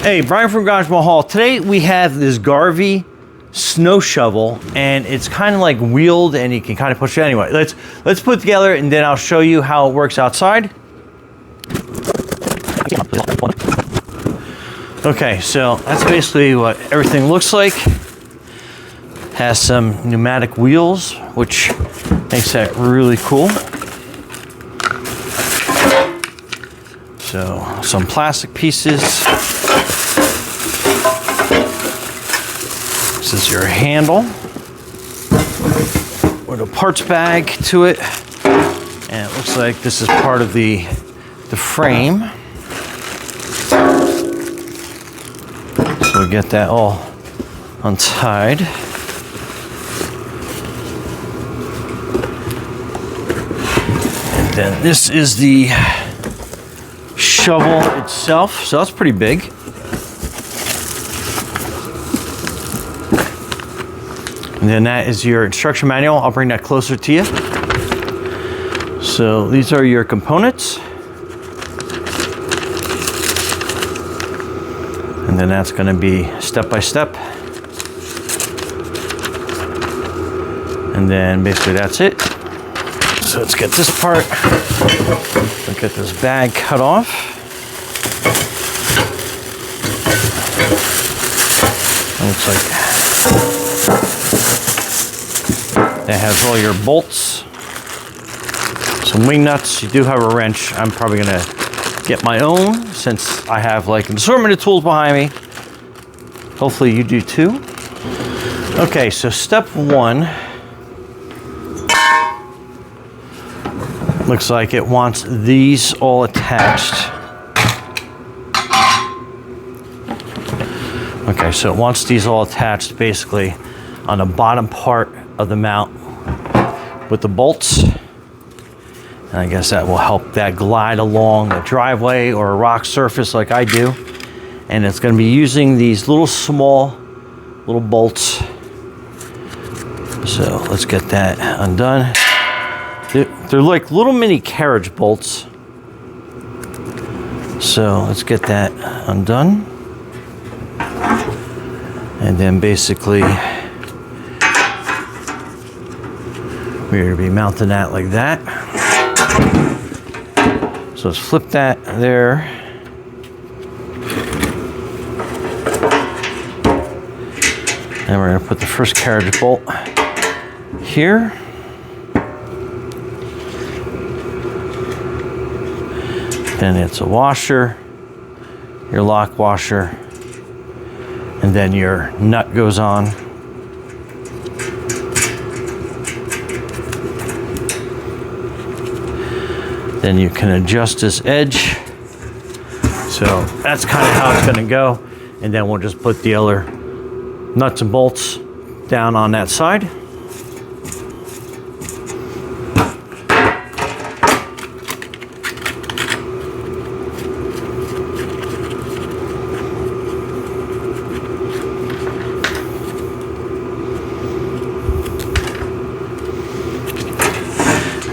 Hey, Brian from Garage Mahal. Today we have this Garvee snow shovel, and it's kind of like wheeled, and you can kind of push it anyway. Let's put it together, and then I'll show you how it works outside. Okay, so that's basically what everything looks like. Has some pneumatic wheels, which makes that really cool. So some plastic pieces. This is your handle with a parts bag to it, and it looks like this is part of the frame. So we get that all untied. And then this is the shovel itself, so that's pretty big. And then that is your instruction manual. I'll bring that closer to you. So these are your components. And then that's going to be step by step. And then basically that's it. So let's get this part. Let's get this bag cut off. It looks like that has all your bolts, some wing nuts. You do have a wrench. I'm probably gonna get my own since I have like an assortment of tools behind me. Hopefully you do too. Okay, so step one looks like it wants these all attached. Okay, so it wants these all attached basically on the bottom part of the mount with the bolts. And I guess that will help that glide along the driveway or a rock surface like I do. And it's going to be using these small little bolts. So let's get that undone. They're like little mini carriage bolts. So let's get that undone. And then basically we're going to be mounting that like that. So let's flip that there. And we're going to put the first carriage bolt here. Then it's a washer, your lock washer, and then your nut goes on. Then you can adjust this edge. So that's kind of how it's going to go. And then we'll just put the other nuts and bolts down on that side.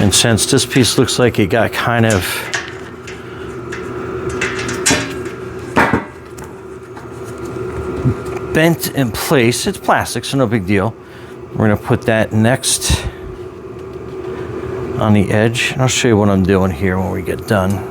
And since this piece looks like it got kind of bent in place, it's plastic, so no big deal. We're going to put that next on the edge. And I'll show you what I'm doing here when we get done.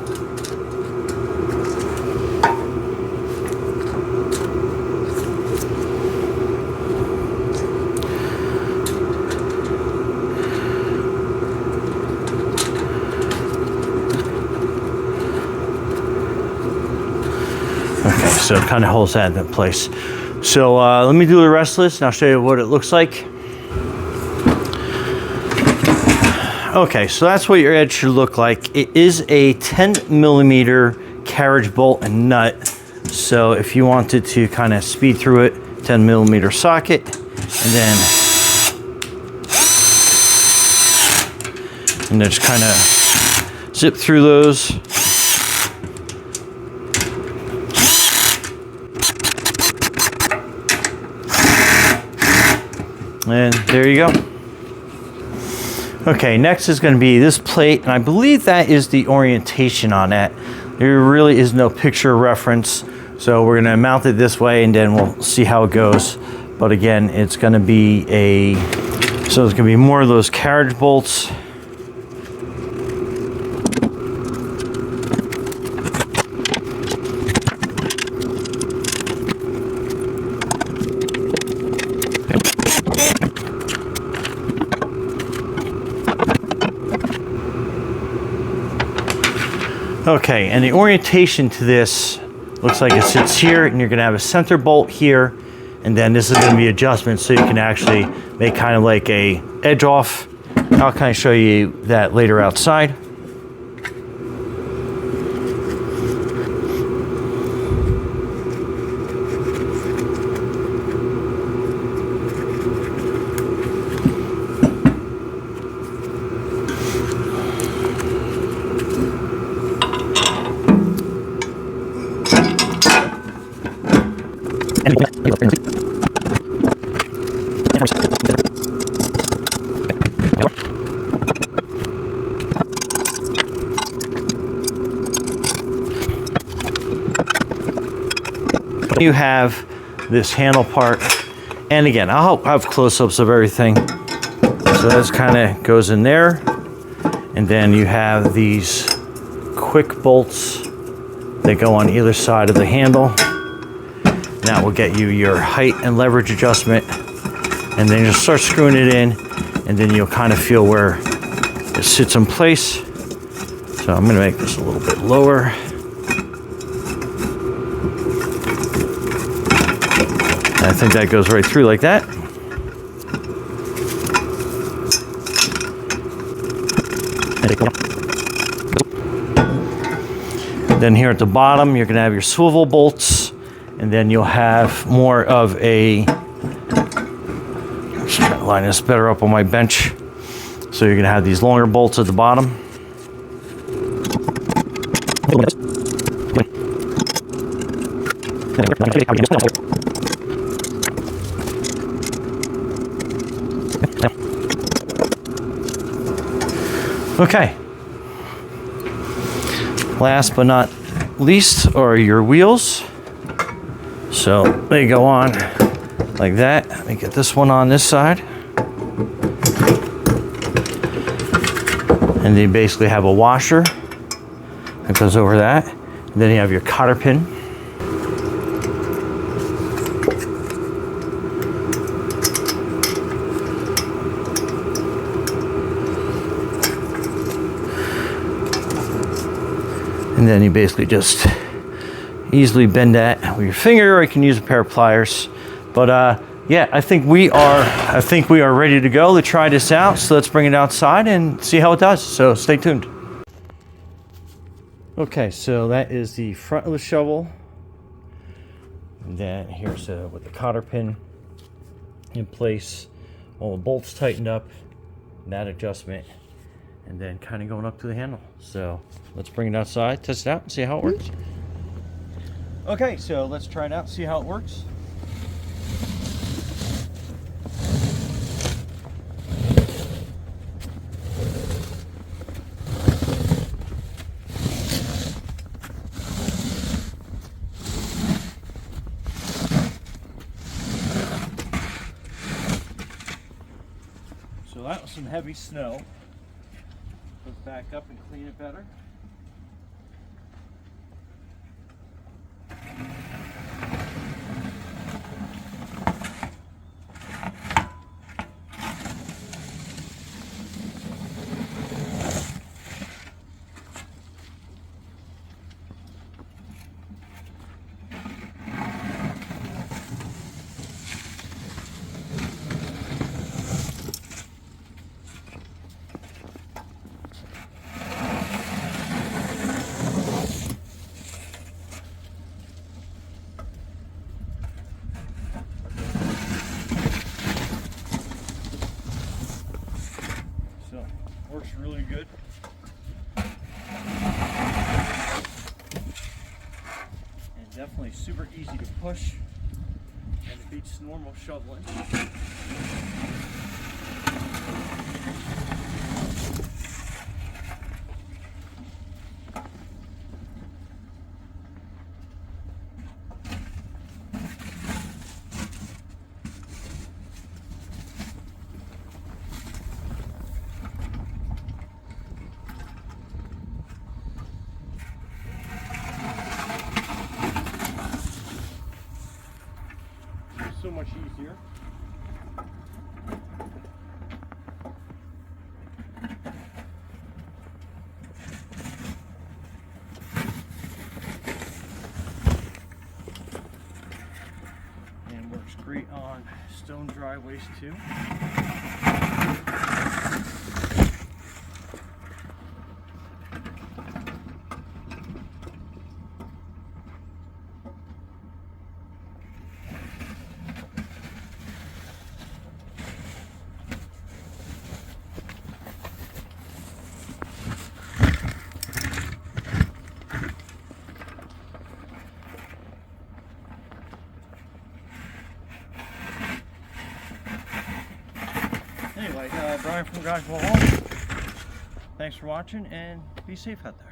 Okay, so it kind of holds that in place. So let me do the rest of this and I'll show you what it looks like. Okay, so that's what your edge should look like. It is a 10mm carriage bolt and nut. So if you wanted to kind of speed through it, 10mm socket, and then just kind of zip through those. And there you go. Okay, next is going to be this plate, and I believe that is the orientation on that. there really is no picture reference. So we're gonna mount it this way and then we'll see how it goes. But again, it's gonna be so it's gonna be more of those carriage bolts. Okay, and the orientation to this looks like it sits here, and you're gonna have a center bolt here, and then this is gonna be adjustment so you can actually make kind of like a edge off. I'll kind of show you that later outside. You have this handle part, and again, I'll have close-ups of everything. So that kind of goes in there, and then you have these quick bolts that go on either side of the handle. That will get you your height and leverage adjustment, and then you start screwing it in, and then you'll kind of feel where it sits in place. So I'm going to make this a little bit lower. I think that goes right through like that. Then here at the bottom, you're going to have your swivel bolts, and then you'll have more of a, let's try to line this better up on my bench. So you're going to have these longer bolts at the bottom. Okay. Last but not least are your wheels. So they go on like that. Let me get this one on this side. And then you basically have a washer that goes over that. And then you have your cotter pin. And then you basically just easily bend that with your finger, or you can use a pair of pliers. But yeah, I think we are ready to go to try this out. So let's bring it outside and see how it does. So stay tuned. Okay, so that is the front of the shovel. And then here's with the cotter pin in place, all the bolts tightened up, that adjustment, and then kind of going up to the handle. So let's bring it outside, test it out, and see how it works. Okay, so let's try it out, see how it works. So that was some heavy snow. Let's back up and clean it better. So, works really good. And definitely super easy to push, and it beats normal shoveling. much easier. And works great on stone driveways too. Anyway, Brian from Garvee. Thanks for watching and be safe out there.